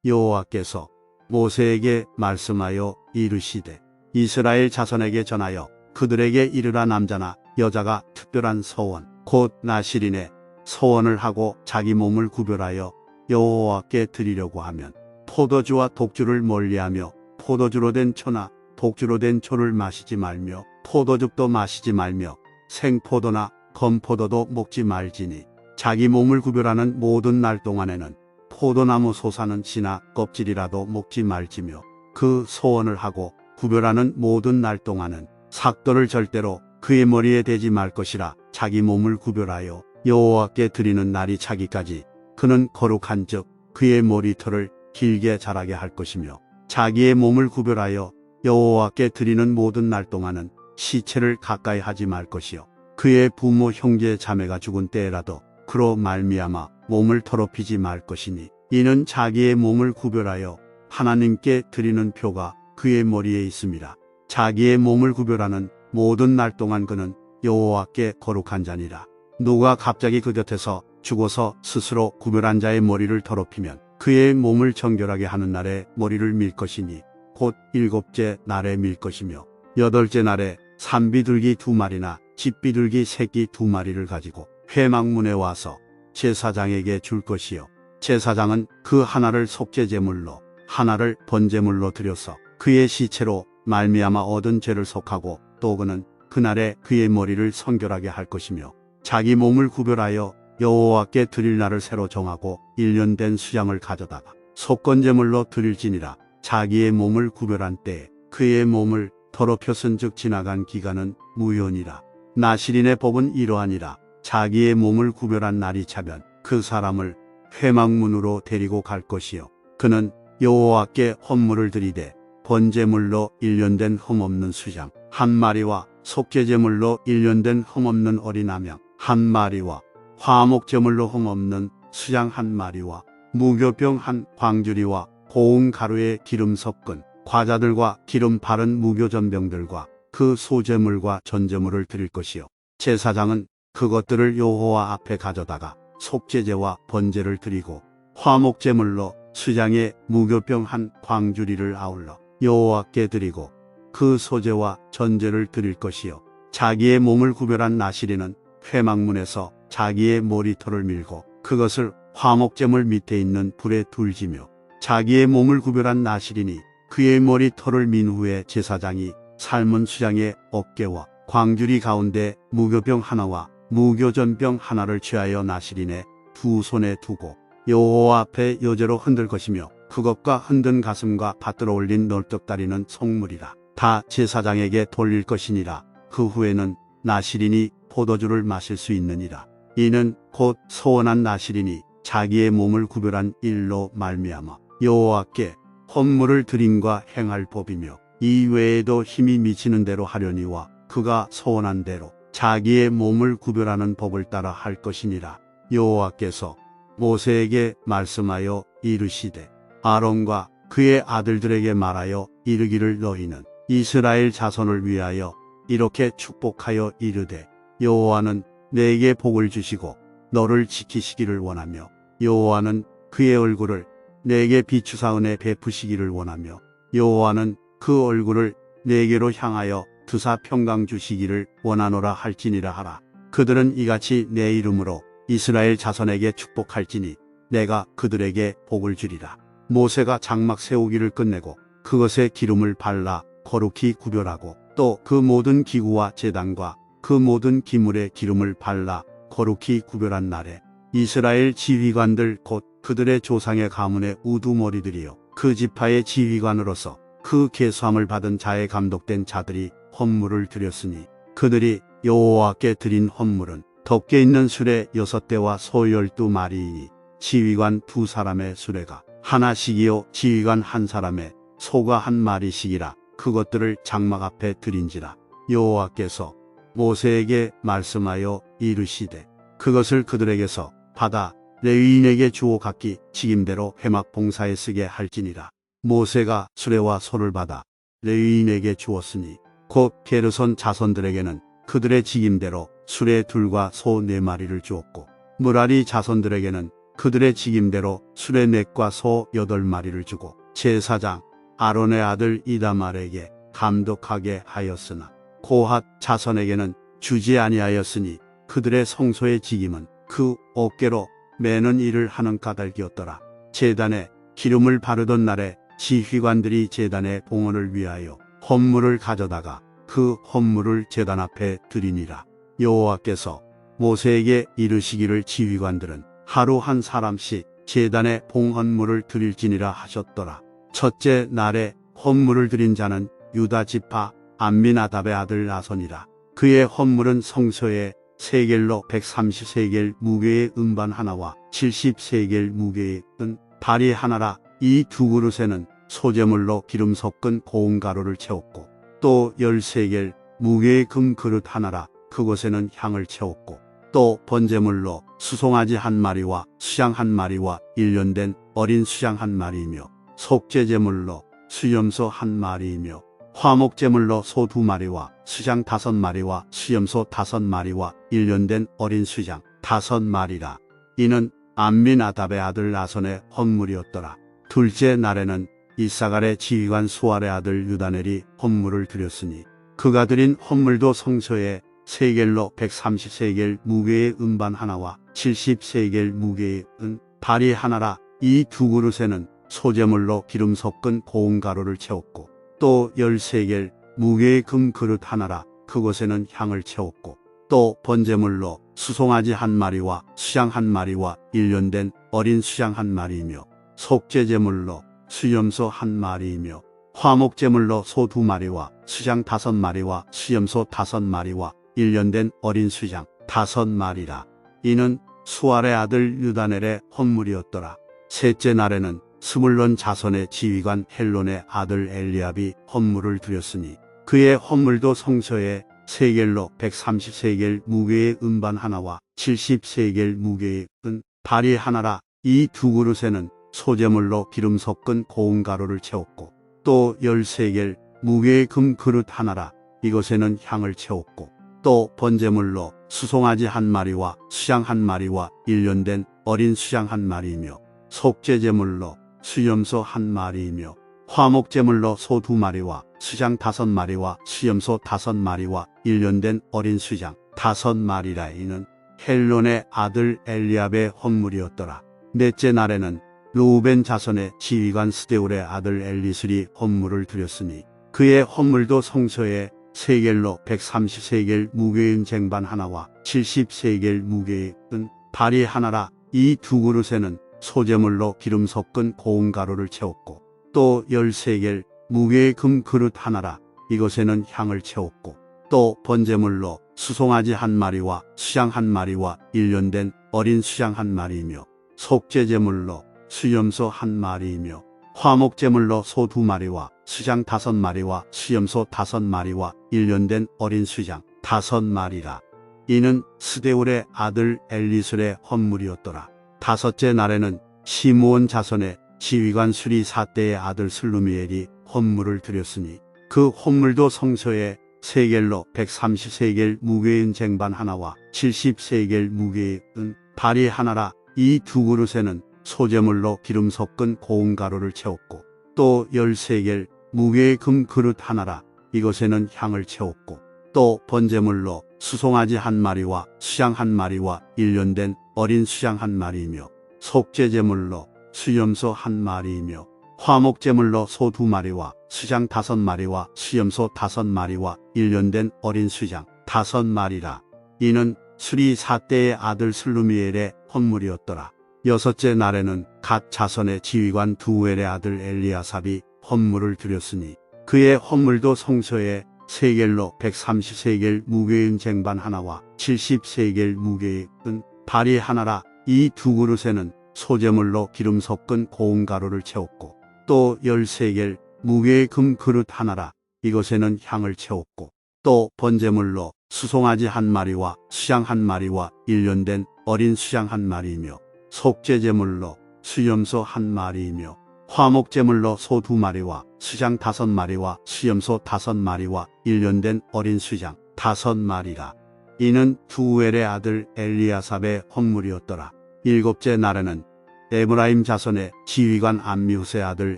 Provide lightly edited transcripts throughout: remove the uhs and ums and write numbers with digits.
여호와께서 모세에게 말씀하여 이르시되 이스라엘 자손에게 전하여 그들에게 이르라. 남자나 여자가 특별한 서원 곧 나실인의 서원을 하고 자기 몸을 구별하여 여호와께 드리려고 하면 포도주와 독주를 멀리하며 포도주로 된 초나 독주로 된 초를 마시지 말며 포도즙도 마시지 말며 생포도나 건포도도 먹지 말지니 자기 몸을 구별하는 모든 날 동안에는 포도나무 솟아는 씨나 껍질이라도 먹지 말지며 그 소원을 하고 구별하는 모든 날 동안은 삭도를 절대로 그의 머리에 대지 말 것이라. 자기 몸을 구별하여 여호와께 드리는 날이 차기까지 그는 거룩한즉 그의 머리털을 길게 자라게 할 것이며 자기의 몸을 구별하여 여호와께 드리는 모든 날 동안은 시체를 가까이 하지 말 것이요 그의 부모 형제 자매가 죽은 때에라도 그로 말미암아 몸을 더럽히지 말 것이니 이는 자기의 몸을 구별하여 하나님께 드리는 표가 그의 머리에 있음이라. 자기의 몸을 구별하는 모든 날 동안 그는 여호와께 거룩한 자니라. 누가 갑자기 그 곁에서 죽어서 스스로 구별한 자의 머리를 더럽히면 그의 몸을 정결하게 하는 날에 머리를 밀 것이니 곧 7째 날에 밀 것이며 8째 날에 산비둘기 2마리나 집비둘기 새끼 2마리를 가지고 회막문에 와서 제사장에게 줄 것이요 제사장은 그 하나를 속죄제물로 하나를 번제물로 드려서 그의 시체로 말미암아 얻은 죄를 속하고 또 그는 그날에 그의 머리를 성결하게 할 것이며 자기 몸을 구별하여 여호와께 드릴 날을 새로 정하고 1년 된 수양을 가져다가 속건제물로 드릴지니라. 자기의 몸을 구별한 때에 그의 몸을 더럽혔은즉 지나간 기간은 무효니라. 나실인의 법은 이러하니라. 자기의 몸을 구별한 날이 차면 그 사람을 회막문으로 데리고 갈 것이요 그는 여호와께 헌물을 드리되 번제물로 1년 된 흠없는 수장 1마리와 속죄제물로 1년 된 흠없는 어린 암양 1마리와 화목제물로 흠없는 수장 1마리와 무교병 1 광주리와 고운 가루에 기름 섞은 과자들과 기름 바른 무교전병들과 그 소제물과 전제물을 드릴 것이요 제사장은 그것들을 여호와 앞에 가져다가 속죄제와 번제를 드리고 화목제물로 수장의 무교병 1 광주리를 아울러 여호와께 드리고 그 소제와 전제를 드릴 것이요 자기의 몸을 구별한 나실인은 회막문에서 자기의 머리털을 밀고 그것을 화목제물 밑에 있는 불에 둘지며 자기의 몸을 구별한 나실인이 그의 머리털을 민 후에 제사장이 삶은 수장의 어깨와 광주리 가운데 무교병 하나와 무교전병 하나를 취하여 나실인의 두 손에 두고 여호와 앞에 여제로 흔들 것이며 그것과 흔든 가슴과 받들어 올린 널떡다리는 속물이라. 다 제사장에게 돌릴 것이니라. 그 후에는 나실인이 포도주를 마실 수 있느니라. 이는 곧 소원한 나실인이 자기의 몸을 구별한 일로 말미암아 여호와께 헌물을 드림과 행할 법이며 이 외에도 힘이 미치는 대로 하려니와 그가 소원한 대로 자기의 몸을 구별하는 법을 따라 할 것이니라. 여호와께서 모세에게 말씀하여 이르시되 아론과 그의 아들들에게 말하여 이르기를 너희는 이스라엘 자손을 위하여 이렇게 축복하여 이르되 여호와는 내게 복을 주시고 너를 지키시기를 원하며 여호와는 그의 얼굴을 내게 비추사 은혜 베푸시기를 원하며 여호와는 그 얼굴을 내게로 향하여 드사 평강 주시기를 원하노라 할지니라 하라. 그들은 이같이 내 이름으로 이스라엘 자손에게 축복할지니 내가 그들에게 복을 주리라. 모세가 장막 세우기를 끝내고 그것에 기름을 발라 거룩히 구별하고 또 그 모든 기구와 제단과 그 모든 기물에 기름을 발라 거룩히 구별한 날에 이스라엘 지휘관들 곧 그들의 조상의 가문의 우두머리들이요 그 지파의 지휘관으로서 그 계수함을 받은 자에 감독된 자들이 헌물을 드렸으니 그들이 여호와께 드린 헌물은 덮개 있는 수레 6대와 소 12마리이니 지휘관 2사람의 수레가 하나씩이요 지휘관 1사람의 소가 1마리씩이라. 그것들을 장막 앞에 드린지라. 여호와께서 모세에게 말씀하여 이르시되 그것을 그들에게서 받아 레위인에게 주어 각기 직임대로 회막 봉사에 쓰게 할지니라. 모세가 수레와 소를 받아 레위인에게 주었으니 곧 게르손 자손들에게는 그들의 직임대로 수레 2과 소 4마리를 주었고 므라리 자손들에게는 그들의 직임대로 수레 넷과 소 8마리를 주고 제사장 아론의 아들 이다말에게 감독하게 하였으나 고핫 자손에게는 주지 아니하였으니 그들의 성소의 직임은 그 어깨로 매는 일을 하는 까닭이었더라. 제단에 기름을 바르던 날에 지휘관들이 제단의 봉헌을 위하여 헌물을 가져다가 그 헌물을 제단 앞에 드리니라. 여호와께서 모세에게 이르시기를 지휘관들은 하루 한 사람씩 제단에 봉헌물을 드릴지니라 하셨더라. 첫째 날에 헌물을 드린 자는 유다 지파 암미나답의 아들 나손이라. 그의 헌물은 성소에 세겔로 130세겔 무게의 음반 하나와 70세겔 무게의 은 발이 하나라. 이 두 그릇에는 소재물로 기름 섞은 고운 가루를 채웠고 또 10세겔 무게의 금 그릇 하나라. 그곳에는 향을 채웠고 또 번제물로 수송아지 한 마리와 수양 한 마리와 1년 된 어린 수양 한 마리이며 속죄제물로 수염소 한 마리이며 화목제물로 소 2마리와 수장 5마리와 수염소 5마리와 1년 된 어린 수장 5마리라. 이는 암미나답의 아들 나손의 헌물이었더라. 둘째 날에는 이사갈의 지휘관 수알의 아들 유다넬이 헌물을 드렸으니 그가 드린 헌물도 성소에 세겔로 130세겔 무게의 음반 하나와 70세겔 무게의 은 발이 하나라. 이 두 그릇에는 소재물로 기름 섞은 고운 가루를 채웠고 또 10세겔 무게의 금 그릇 하나라. 그곳에는 향을 채웠고 또 번제물로 수송아지 한 마리와 수양 한 마리와 1년 된 어린 수양 한 마리이며 속죄제물로 수염소 한 마리이며 화목제물로 소 2마리와 수장 5마리와 수염소 5마리와 1년 된 어린 수장 5마리라. 이는 수알의 아들 유다넬의 헌물이었더라. 셋째 날에는 스물론 자손의 지휘관 헬론의 아들 엘리압이 헌물을 드렸으니 그의 헌물도 성소에 세겔로 130세겔 무게의 음반 하나와 70세겔 무게의 은 발이 하나라. 이 두 그릇에는 소재물로 기름 섞은 고운 가루를 채웠고 또 10세겔 무게의 금 그릇 하나라. 이것에는 향을 채웠고 또 번제물로 수송아지 한 마리와 수양 한 마리와 1년 된 어린 수양 한 마리이며 속죄제물로 수염소 한 마리이며 화목제물로 소 2마리와 수장 5마리와 수염소 5마리와 1년 된 어린 수장 5마리라. 이는 헬론의 아들 엘리압의 헌물이었더라. 넷째 날에는 르우벤 자손의 지휘관 스데울의 아들 엘리술이 헌물을 드렸으니 그의 헌물도 성소에 세겔로 130세겔 무게의 쟁반 하나와 70세겔 무게의 은 발이 하나라. 이 두 그릇에는 소재물로 기름 섞은 고운 가루를 채웠고 또 10세겔 무게의 금 그릇 하나라. 이것에는 향을 채웠고 또 번제물로 수송아지 한 마리와 수양 한 마리와 1년 된 어린 수양 한 마리이며 속죄제물로 수염소 한 마리이며 화목제물로 소 2마리와 수장 5마리와 수염소 5마리와 1년 된 어린 수장 5마리라. 이는 스데울의 아들 엘리술의 헌물이었더라. 다섯째 날에는 시므온 자손의 지휘관 수리사대의 아들 슬루미엘이 헌물을 드렸으니 그 헌물도 성소에 세겔로 130세겔 무게의 쟁반 하나와 70세겔 무게의 은 발이 하나라. 이 두 그릇에는 소재물로 기름 섞은 고운 가루를 채웠고 또 10세겔 무게의 금 그릇 하나라. 이것에는 향을 채웠고 또 번제물로 수송아지 한 마리와 수양 한 마리와 1년 된 어린 수양 한 마리이며 속죄제물로 수염소 한 마리이며 화목제물로 소 2마리와 수장 5마리와 수염소 5마리와 1년 된 어린 수장 5마리라. 이는 수리사대의 아들 슬루미엘의 헌물이었더라. 여섯째 날에는 갓 자손의 지휘관 두엘의 아들 엘리아삽이 헌물을 드렸으니 그의 헌물도 성소에 세겔로 130세겔 무게의 쟁반 하나와 70세겔 무게의 은 발이 하나라. 이 두 그릇에는 소재물로 기름 섞은 고운 가루를 채웠고 또 10세겔 무게의 금 그릇 하나라. 이것에는 향을 채웠고 또 번제물로 수송아지 한 마리와 수양 한 마리와 1년 된 어린 수양 한 마리이며 속죄제물로 수염소 한 마리이며 화목제물로 소 2마리와 수장 5마리와 수염소 5마리와 1년 된 어린 수장 5마리라. 이는 두엘의 아들 엘리아삽의 헌물이었더라. 일곱째 날에는 에브라임 자손의 지휘관 암미후스의 아들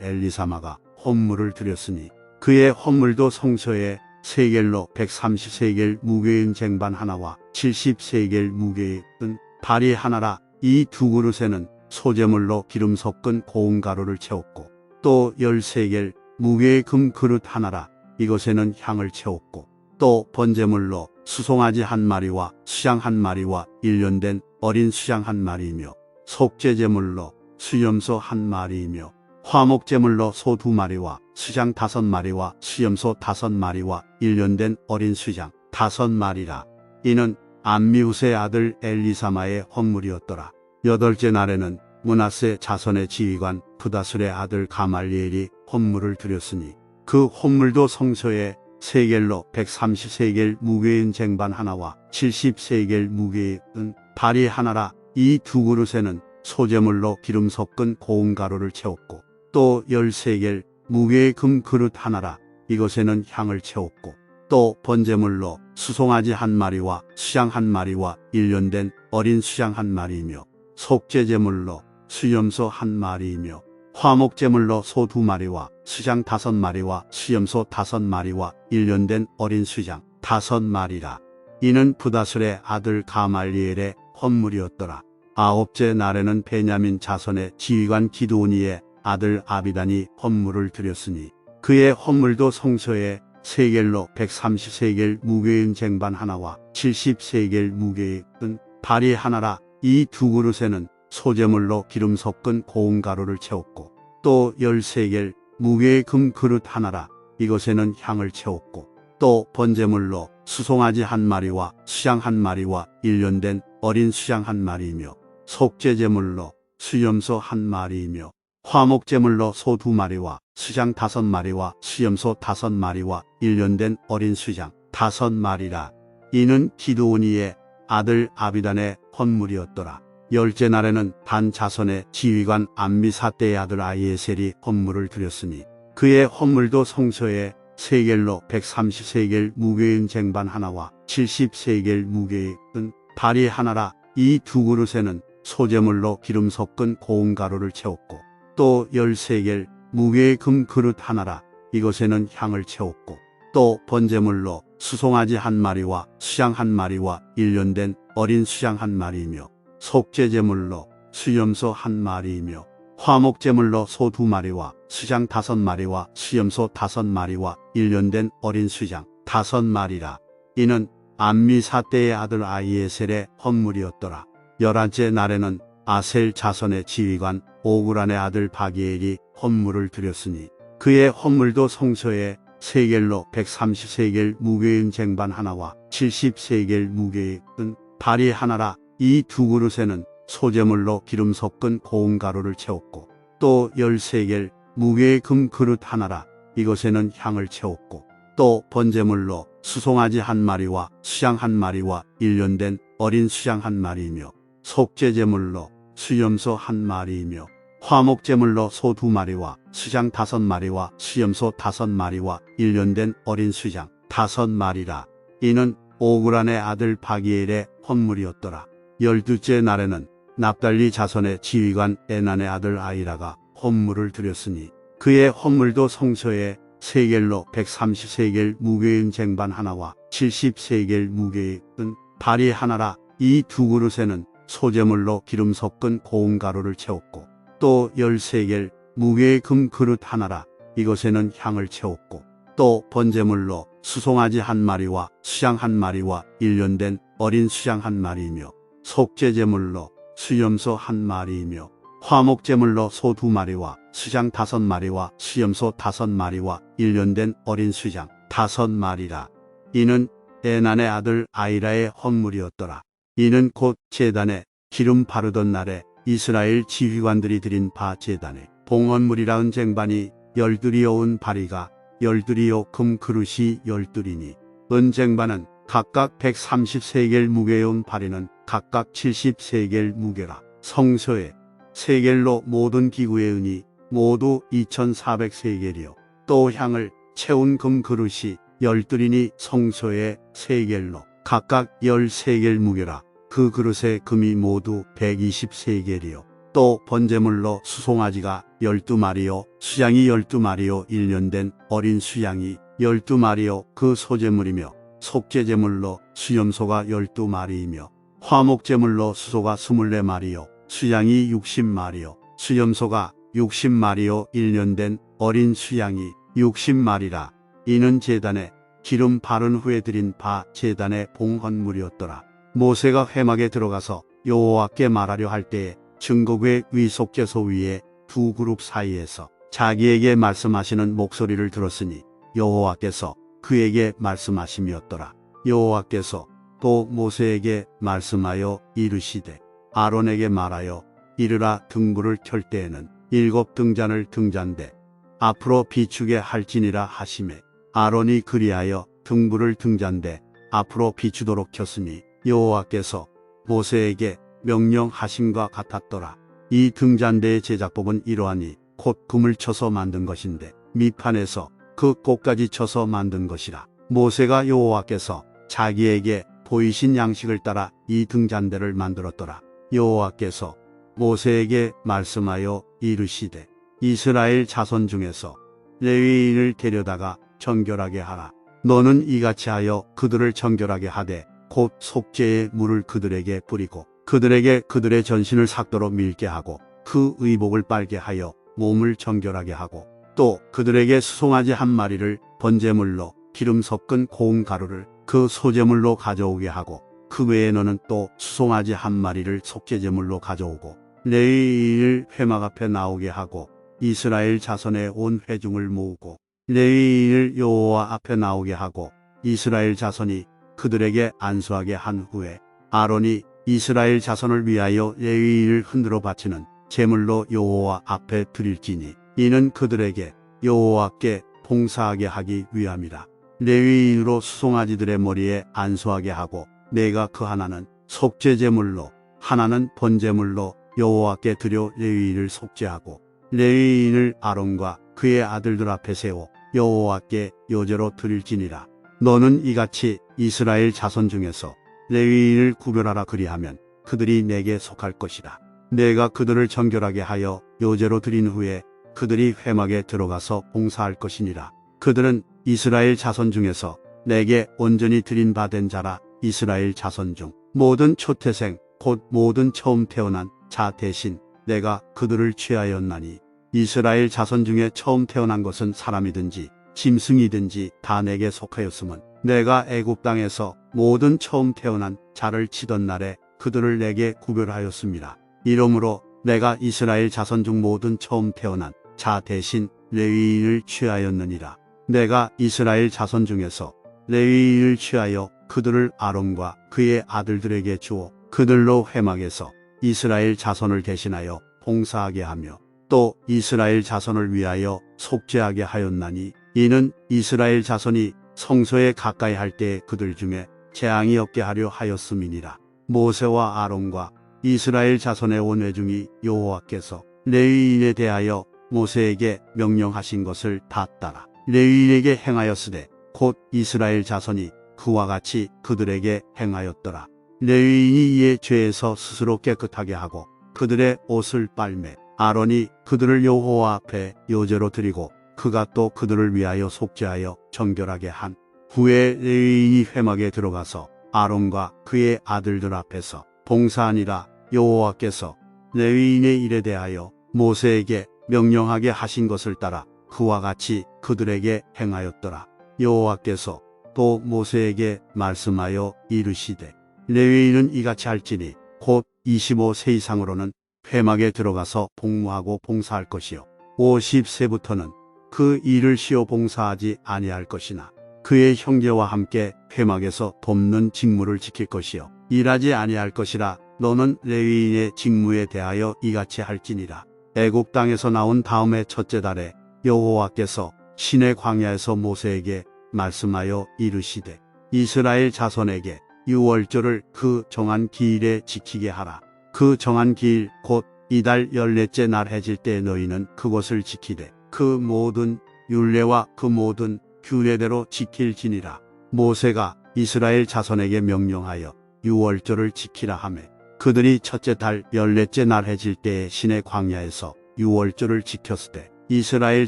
엘리사마가 헌물을 드렸으니 그의 헌물도 성소에 세겔로 130세겔 무게인 쟁반 하나와 70세겔 무게의 은 발이 하나라. 이 두 그릇에는 소재물로 기름 섞은 고운 가루를 채웠고 또 10세겔 무게의 금 그릇 하나라. 이것에는 향을 채웠고 또 번제물로 수송아지 한 마리와 수양 한 마리와 1년 된 어린 수양 한 마리이며 속죄제물로 수염소 한 마리이며 화목제물로 소 2마리와 수장 5마리와 수염소 5마리와 1년 된 어린 수장 5마리라. 이는 암미후스의 아들 엘리사마의 헌물이었더라. 여덟째 날에는 므낫세 자손의 지휘관 부다술의 아들 가말리엘이 헌물을 드렸으니 그 헌물도 성소에 세겔로 130세겔 무게인 쟁반 하나와 70세겔 무게의 은 발이 하나라. 이 두 그릇에는 소재물로 기름 섞은 고운 가루를 채웠고 또 10세겔 무게의 금 그릇 하나라. 이것에는 향을 채웠고 또 번제물로 수송아지 한 마리와 수양 한 마리와 1년 된 어린 수양 한 마리이며 속죄제물로 수염소 한 마리이며 화목제물로 소 2마리와 수장 5마리와 수염소 5마리와 1년 된 어린 수장 5마리라. 이는 부다술의 아들 가말리엘의 헌물이었더라. 아홉째 날에는 베냐민 자손의 지휘관 기드오니의 아들 아비단이 헌물을 드렸으니 그의 헌물도 성소에 세겔로 130세겔 무게인 쟁반 하나와 70세겔 무게의 은 발이 하나라. 이 두 그릇에는 소재물로 기름 섞은 고운 가루를 채웠고 또 10세겔 무게의 금 그릇 하나라. 이것에는 향을 채웠고 또 번제물로 수송아지 한 마리와 수양 한 마리와 1년 된 어린 수양 한 마리이며 속죄제물로 수염소 한 마리이며 화목제물로 소 2마리와 수장 5마리와 수염소 5마리와 1년 된 어린 수장 5마리라. 이는 기드오니의 아들 아비단의 헌물이었더라. 열째 날에는 단 자손의 지휘관 암미사대의 아들 아이에셀이 헌물을 드렸으니 그의 헌물도 성소에 세겔로 130세겔 무게인 쟁반 하나와 70세겔 무게의 은 발이 하나라. 이 두 그릇에는 소재물로 기름 섞은 고운 가루를 채웠고 또 10세겔 무게의 금 그릇 하나라. 이것에는 향을 채웠고 또 번제물로 수송아지 한 마리와 수양 한 마리와 1년 된 어린 수양 한 마리이며 속죄제물로 수염소 한 마리이며 화목제물로 소 2마리와 수장 5마리와 수염소 5마리와 1년 된 어린 수장 5마리라. 이는 암미사대의 아들 아이에셀의 헌물이었더라. 11째 날에는 아셀 자손의 지휘관 오그란의 아들 바기엘이 헌물을 드렸으니 그의 헌물도 성소에 세겔로 130세겔 무게인 쟁반 하나와 70세겔 무게의 은 발이 하나라. 이 두 그릇에는 소재물로 기름 섞은 고운 가루를 채웠고 또 10세겔 무게의 금 그릇 하나라. 이것에는 향을 채웠고 또 번제물로 수송아지 한 마리와 수양 한 마리와 1년 된 어린 수양 한 마리이며 속죄제물로 수염소 한 마리이며 화목제물로 소 2마리와 수장 5마리와 수염소 5마리와 1년 된 어린 수장 5마리라. 이는 오그란의 아들 바기엘의 헌물이었더라. 12째 날에는 납달리 자손의 지휘관 에난의 아들 아이라가 헌물을 드렸으니 그의 헌물도 성소에 세겔로 130세겔 무게인 쟁반 하나와 70세겔 무게의 은 발이 하나라. 이 두 그릇에는 소재물로 기름 섞은 고운 가루를 채웠고 또 10세겔 무게의 금 그릇 하나라. 이것에는 향을 채웠고 또 번제물로 수송아지 한 마리와 수양 한 마리와 1년 된 어린 수양 한 마리이며 속죄제물로 수염소 한 마리이며 화목제물로 소 2마리와 수장 5마리와 수염소 5마리와 1년 된 어린 수장 5마리라. 이는 에난의 아들 아이라의 헌물이었더라. 이는 곧 제단에 기름 바르던 날에 이스라엘 지휘관들이 드린 바 제단에 봉헌물이라은 쟁반이 12리오은 바리가 12리오 금 그릇이 12리니 은 쟁반은 각각 130세겔 무게의 바리는 각각 70세겔 무게라. 성소에 세겔로 모든 기구의 은이 모두 2400세겔이요 또 향을 채운 금 그릇이 12리니 성소에 세겔로 각각 10세겔 무게라. 그 그릇의 금이 모두 120세겔이요. 또 번제물로 수송아지가 12마리요, 수양이 12마리요, 1년 된 어린 수양이 12마리요, 그 소제물이며 속죄제물로 수염소가 12마리이며 화목제물로 수소가 24마리요, 수양이 60마리요, 수염소가 60마리요, 1년 된 어린 수양이 60마리라. 이는 제단에 기름 바른 후에 드린 바 제단의 봉헌물이었더라. 모세가 회막에 들어가서 여호와께 말하려 할 때에 증거궤 위 속죄소 위에 두 그룹 사이에서 자기에게 말씀하시는 목소리를 들었으니 여호와께서 그에게 말씀하심이었더라. 여호와께서 또 모세에게 말씀하여 이르시되 아론에게 말하여 이르라 등불을 켤 때에는 7 등잔을 등잔대 앞으로 비추게 할지니라 하시매 아론이 그리하여 등불을 등잔대 앞으로 비추도록 켰으니 여호와께서 모세에게 명령하심과 같았더라. 이 등잔대의 제작법은 이러하니 곧 금을 쳐서 만든 것인데 밑판에서 그 꽃까지 쳐서 만든 것이라. 모세가 여호와께서 자기에게 보이신 양식을 따라 이 등잔대를 만들었더라. 여호와께서 모세에게 말씀하여 이르시되 이스라엘 자손 중에서 레위인을 데려다가 정결하게 하라. 너는 이같이 하여 그들을 정결하게 하되 곧 속죄의 물을 그들에게 뿌리고 그들에게 그들의 전신을 삭도로 밀게 하고 그 의복을 빨게 하여 몸을 정결하게 하고 또 그들에게 수송아지 한 마리를 번제물로 기름 섞은 고운 가루를 그 소제물로 가져오게 하고 그 외에 너는 또 수송아지 한 마리를 속죄제물로 가져오고 레위인을 회막 앞에 나오게 하고 이스라엘 자손의 온 회중을 모으고 레위인을 여호와 앞에 나오게 하고 이스라엘 자손이 그들에게 안수하게 한 후에 아론이 이스라엘 자손을 위하여 레위인을 흔들어 바치는 제물로 여호와 앞에 드릴지니 이는 그들에게 여호와께 봉사하게 하기 위함이라. 레위인으로 수송아지들의 머리에 안수하게 하고 내가 그 하나는 속죄제물로 하나는 번제물로 여호와께 드려 레위인을 속죄하고 레위인을 아론과 그의 아들들 앞에 세워 여호와께 요제로 드릴지니라. 너는 이같이 이스라엘 자손 중에서 레위인을 구별하라. 그리하면 그들이 내게 속할 것이라. 내가 그들을 정결하게 하여 요제로 드린 후에 그들이 회막에 들어가서 봉사할 것이니라. 그들은 이스라엘 자손 중에서 내게 온전히 드린 바 된 자라. 이스라엘 자손 중 모든 초태생 곧 모든 처음 태어난 자 대신 내가 그들을 취하였나니 이스라엘 자손 중에 처음 태어난 것은 사람이든지 짐승이든지 다 내게 속하였음은 내가 애굽 땅에서 모든 처음 태어난 자를 치던 날에 그들을 내게 구별하였습니다. 이러므로 내가 이스라엘 자손 중 모든 처음 태어난 자 대신 레위인을 취하였느니라. 내가 이스라엘 자손 중에서 레위인을 취하여 그들을 아론과 그의 아들들에게 주어 그들로 회막에서 이스라엘 자손을 대신하여 봉사하게 하며 또 이스라엘 자손을 위하여 속죄하게 하였나니 이는 이스라엘 자손이 성소에 가까이 할 때에 그들 중에 재앙이 없게 하려 하였음이니라. 모세와 아론과 이스라엘 자손의 온 회중이 여호와께서 레위인에 대하여 모세에게 명령하신 것을 다 따라 레위인에게 행하였으되 곧 이스라엘 자손이 그와 같이 그들에게 행하였더라. 레위인이 이에 죄에서 스스로 깨끗하게 하고 그들의 옷을 빨매 아론이 그들을 여호와 앞에 요제로 드리고 그가 또 그들을 위하여 속죄하여 정결하게 한 후에 레위인이 회막에 들어가서 아론과 그의 아들들 앞에서 봉사하니라. 여호와께서 레위인의 일에 대하여 모세에게 명령하게 하신 것을 따라 그와 같이 그들에게 행하였더라. 여호와께서 또 모세에게 말씀하여 이르시되 레위인은 이같이 할지니 곧 25세 이상으로는 회막에 들어가서 복무하고 봉사할 것이요 50세부터는 그 일을 쉬어 봉사하지 아니할 것이나 그의 형제와 함께 회막에서 돕는 직무를 지킬 것이요 일하지 아니할 것이라. 너는 레위인의 직무에 대하여 이같이 할지니라. 애굽 땅에서 나온 다음의 첫째 달에 여호와께서 시내 광야에서 모세에게 말씀하여 이르시되 이스라엘 자손에게 유월절을 그 정한 기일에 지키게 하라. 그 정한 기일 곧 이달 14째 날 해질 때 너희는 그것을 지키되 그 모든 율례와 그 모든 규례대로 지킬지니라. 모세가 이스라엘 자손에게 명령하여 유월절을 지키라 하매 그들이 첫째 달 14째 날 해질 때에 시내 광야에서 유월절을 지켰으되 이스라엘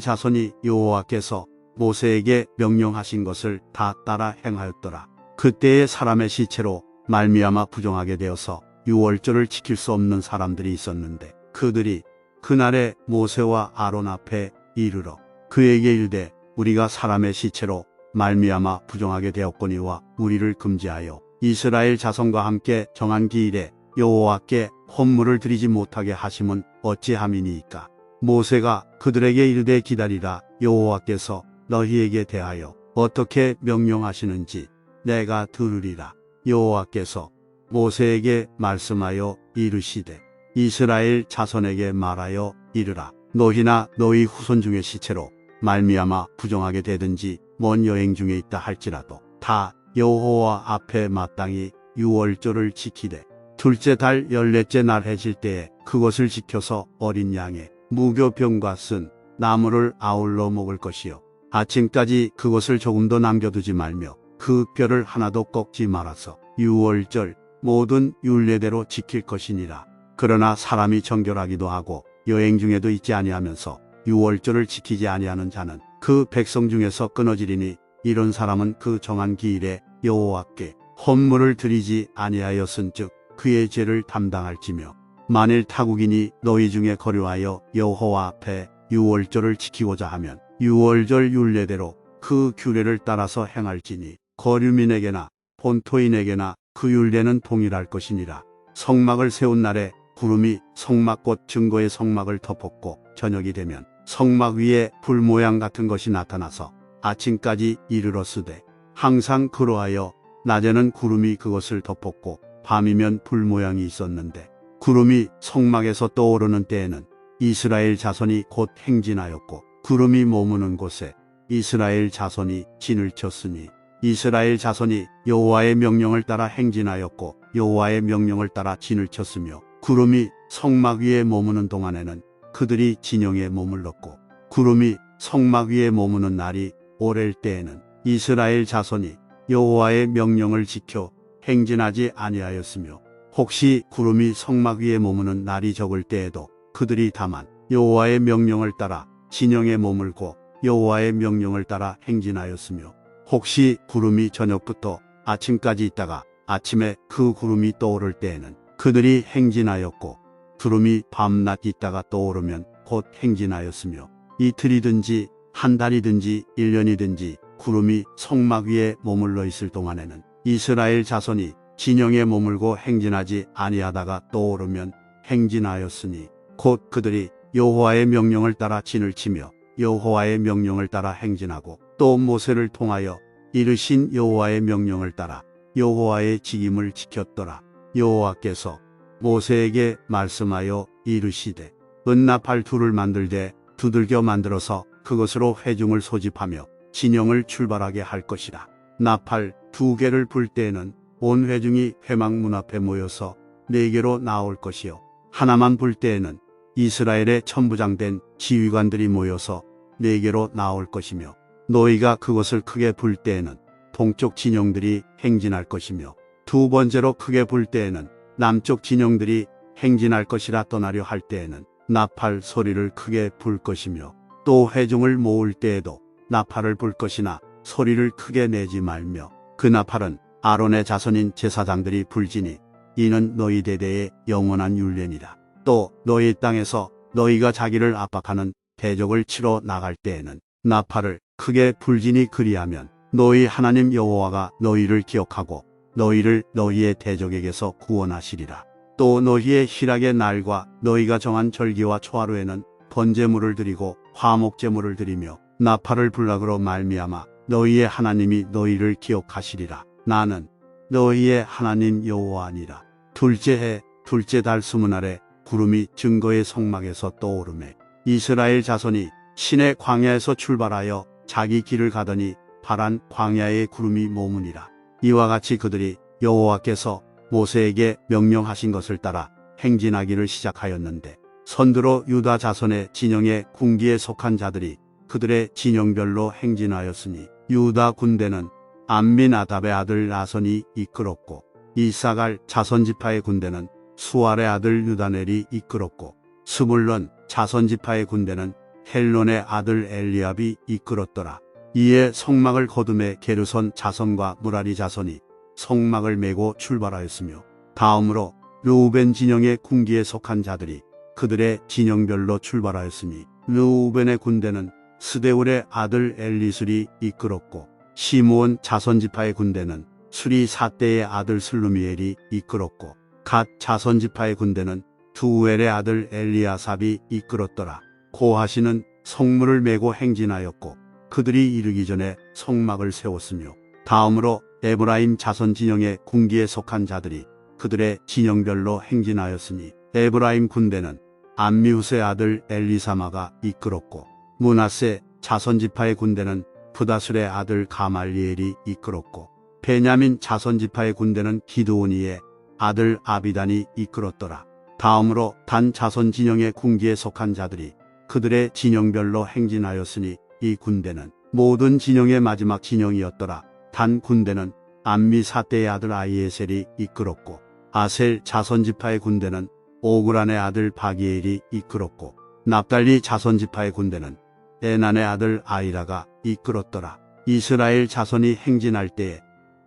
자손이 여호와께서 모세에게 명령하신 것을 다 따라 행하였더라. 그때에 사람의 시체로 말미암아 부정하게 되어서 유월절을 지킬 수 없는 사람들이 있었는데 그들이 그날에 모세와 아론 앞에 이르러 그에게 이르되 우리가 사람의 시체로 말미암아 부정하게 되었거니와 우리를 금지하여 이스라엘 자손과 함께 정한 기일에 여호와께 헌물을 드리지 못하게 하심은 어찌함이니이까. 모세가 그들에게 이르되 기다리라. 여호와께서 너희에게 대하여 어떻게 명령하시는지 내가 들으리라. 여호와께서 모세에게 말씀하여 이르시되 이스라엘 자손에게 말하여 이르라. 너희나 너희 후손 중의 시체로 말미암아 부정하게 되든지 먼 여행 중에 있다 할지라도 다 여호와 앞에 마땅히 유월절을 지키되 둘째 달 14째 날 해질 때에 그것을 지켜서 어린 양의 무교병과 쓴 나무를 아울러 먹을 것이요 아침까지 그것을 조금도 남겨두지 말며 그 뼈를 하나도 꺾지 말아서 유월절 모든 율례대로 지킬 것이니라. 그러나 사람이 정결하기도 하고 여행 중에도 있지 아니하면서 유월절을 지키지 아니하는 자는 그 백성 중에서 끊어지리니 이런 사람은 그 정한 기일에 여호와께 헌물을 드리지 아니하였은즉 그의 죄를 담당할지며 만일 타국인이 너희 중에 거류하여 여호와 앞에 유월절을 지키고자 하면 유월절 율례대로 그 규례를 따라서 행할지니 거류민에게나 본토인에게나 그 율례는 동일할 것이니라. 성막을 세운 날에 구름이 성막꽃 증거의 성막을 덮었고 저녁이 되면 성막 위에 불 모양 같은 것이 나타나서 아침까지 이르렀으되 항상 그러하여 낮에는 구름이 그것을 덮었고 밤이면 불 모양이 있었는데 구름이 성막에서 떠오르는 때에는 이스라엘 자손이 곧 행진하였고 구름이 머무는 곳에 이스라엘 자손이 진을 쳤으니 이스라엘 자손이 여호와의 명령을 따라 행진하였고 여호와의 명령을 따라 진을 쳤으며 구름이 성막 위에 머무는 동안에는 그들이 진영에 머물렀고 구름이 성막 위에 머무는 날이 오랠 때에는 이스라엘 자손이 여호와의 명령을 지켜 행진하지 아니하였으며 혹시 구름이 성막 위에 머무는 날이 적을 때에도 그들이 다만 여호와의 명령을 따라 진영에 머물고 여호와의 명령을 따라 행진하였으며 혹시 구름이 저녁부터 아침까지 있다가 아침에 그 구름이 떠오를 때에는 그들이 행진하였고 구름이 밤낮 있다가 떠오르면 곧 행진하였으며 이틀이든지 한 달이든지 1년이든지 구름이 성막 위에 머물러 있을 동안에는 이스라엘 자손이 진영에 머물고 행진하지 아니하다가 떠오르면 행진하였으니 곧 그들이 여호와의 명령을 따라 진을 치며 여호와의 명령을 따라 행진하고 또 모세를 통하여 이르신 여호와의 명령을 따라 여호와의 직임을 지켰더라. 여호와께서 모세에게 말씀하여 이르시되 은나팔 둘을 만들되 두들겨 만들어서 그것으로 회중을 소집하며 진영을 출발하게 할 것이라. 나팔 2개를 불 때에는 온 회중이 회막 문 앞에 모여서 4개로 나올 것이요 하나만 불 때에는 이스라엘의 천부장된 지휘관들이 모여서 4개로 나올 것이며 너희가 그것을 크게 불 때에는 동쪽 진영들이 행진할 것이며 2번째로 크게 불 때에는 남쪽 진영들이 행진할 것이라. 떠나려 할 때에는 나팔 소리를 크게 불 것이며 또 회중을 모을 때에도 나팔을 불 것이나 소리를 크게 내지 말며 그 나팔은 아론의 자손인 제사장들이 불지니 이는 너희 대대의 영원한 율례니라. 또 너희 땅에서 너희가 자기를 압박하는 대적을 치러 나갈 때에는 나팔을 크게 불지니 그리하면 너희 하나님 여호와가 너희를 기억하고 너희를 너희의 대적에게서 구원하시리라. 또 너희의 희락의 날과 너희가 정한 절기와 초하루에는 번제물을 드리고 화목제물을 드리며 나팔을 불락으로 말미암아 너희의 하나님이 너희를 기억하시리라. 나는 너희의 하나님 여호와니라. 둘째 해 둘째 달 20날에 구름이 증거의 성막에서 떠오르매 이스라엘 자손이 시내 광야에서 출발하여 자기 길을 가더니 파란 광야에 구름이 머무니라. 이와 같이 그들이 여호와께서 모세에게 명령하신 것을 따라 행진하기를 시작하였는데 선두로 유다 자손의 진영의 군기에 속한 자들이 그들의 진영별로 행진하였으니 유다 군대는 암미나답의 아들 나선이 이끌었고 이사갈 자손지파의 군대는 수알의 아들 유다넬이 이끌었고 스불론 자손지파의 군대는 헬론의 아들 엘리압이 이끌었더라. 이에 성막을 거둠에 게르손 자손과 무라리 자손이 성막을 메고 출발하였으며 다음으로 르우벤 진영의 군기에 속한 자들이 그들의 진영별로 출발하였으니 르우벤의 군대는 스데울의 아들 엘리술이 이끌었고 시므온 자손지파의 군대는 수리 사대의 아들 슬루미엘이 이끌었고 갓 자손지파의 군대는 두우엘의 아들 엘리아삽이 이끌었더라. 고하시는 성문을 메고 행진하였고 그들이 이르기 전에 성막을 세웠으며 다음으로 에브라임 자손 진영의 군기에 속한 자들이 그들의 진영별로 행진하였으니 에브라임 군대는 암미후스의 아들 엘리사마가 이끌었고 므낫세 자손지파의 군대는 부다술의 아들 가말리엘이 이끌었고 베냐민 자손지파의 군대는 기드오니의 아들 아비단이 이끌었더라. 다음으로 단 자손 진영의 군기에 속한 자들이 그들의 진영별로 행진하였으니 이 군대는 모든 진영의 마지막 진영이었더라. 단 군대는 암미 사대의 아들 아이에셀이 이끌었고 아셀 자손지파의 군대는 오그란의 아들 바기엘이 이끌었고 납달리 자손지파의 군대는 에난의 아들 아이라가 이끌었더라. 이스라엘 자손이 행진할 때에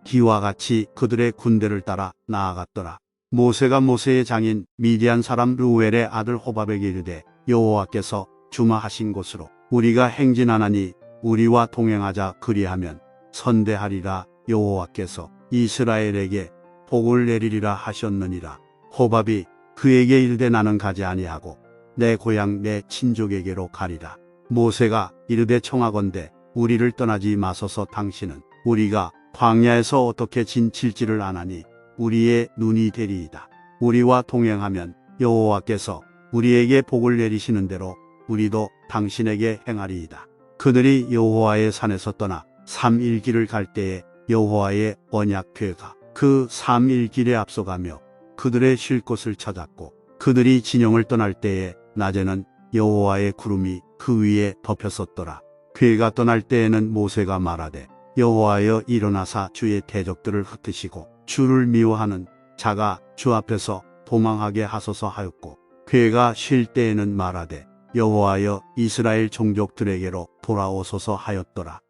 기와 같이 그들의 군대를 따라 나아갔더라. 모세가 모세의 장인 미디안 사람 르우엘의 아들 호밥에게 이르되 여호와께서 주마하신 곳으로 우리가 행진하나니 우리와 동행하자. 그리하면 선대하리라. 여호와께서 이스라엘에게 복을 내리리라 하셨느니라. 호밥이 그에게 이르되 나는 가지 아니하고 내 고향 내 친족에게로 가리라. 모세가 이르되 청하건대 우리를 떠나지 마소서. 당신은 우리가 광야에서 어떻게 진칠지를 아나니 우리의 눈이 되리이다. 우리와 동행하면 여호와께서 우리에게 복을 내리시는 대로 우리도 당신에게 행하리이다. 그들이 여호와의 산에서 떠나 삼일길을 갈 때에 여호와의 언약궤가 그 삼일길에 앞서가며 그들의 쉴 곳을 찾았고 그들이 진영을 떠날 때에 낮에는 여호와의 구름이 그 위에 덮였었더라. 궤가 떠날 때에는 모세가 말하되 여호와여 일어나사 주의 대적들을 흩으시고 주를 미워하는 자가 주 앞에서 도망하게 하소서 하였고 궤가 쉴 때에는 말하되 여호와여 이스라엘 종족들에게로 돌아오소서 하였더라.